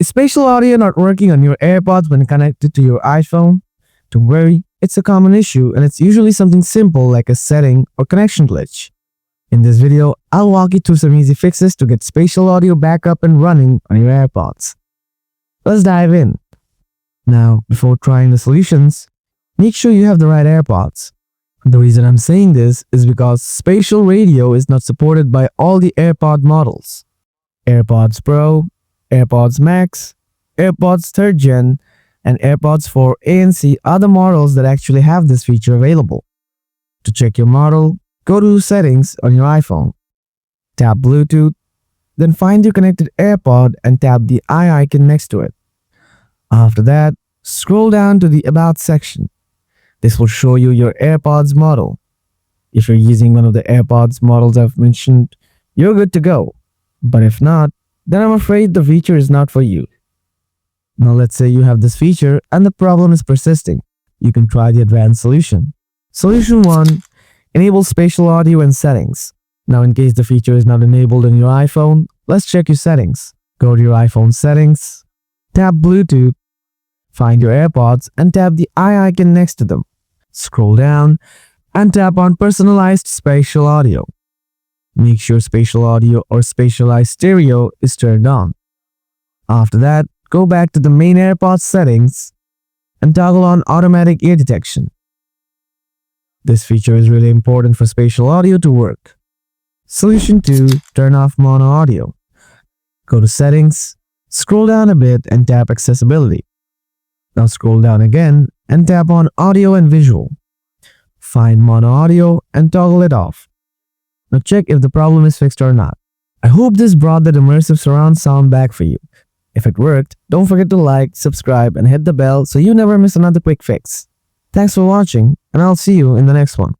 Is spatial audio not working on your AirPods when connected to your iPhone? Don't worry, it's a common issue and it's usually something simple like a setting or connection glitch. In this video, I'll walk you through some easy fixes to get spatial audio back up and running on your AirPods. Let's dive in. Now, before trying the solutions, make sure you have the right AirPods. The reason I'm saying this is because spatial radio is not supported by all the AirPod models. AirPods Pro, AirPods Max, AirPods 3rd Gen, and AirPods 4A and C are the models that actually have this feature available. To check your model, go to Settings on your iPhone. Tap Bluetooth, then find your connected AirPod and tap the eye icon next to it. After that, scroll down to the About section. This will show you your AirPods model. If you're using one of the AirPods models I've mentioned, you're good to go. But if not, then I'm afraid the feature is not for you. Now let's say you have this feature and the problem is persisting. You can try the advanced solution. Solution 1. Enable spatial audio and settings. Now in case the feature is not enabled on your iPhone, let's check your settings. Go to your iPhone settings, tap Bluetooth, find your AirPods and tap the eye icon next to them. Scroll down and tap on Personalized Spatial Audio. Make sure Spatial Audio or Spatialized Stereo is turned on. After that, go back to the main AirPods settings and toggle on Automatic Ear Detection. This feature is really important for spatial audio to work. Solution 2. Turn off mono audio. Go to Settings, scroll down a bit and tap Accessibility. Now scroll down again and tap on Audio and Visual. Find mono audio and toggle it off. Now check if the problem is fixed or not. I hope this brought that immersive surround sound back for you. If it worked, don't forget to like, subscribe, and hit the bell so you never miss another quick fix. Thanks for watching, and I'll see you in the next one.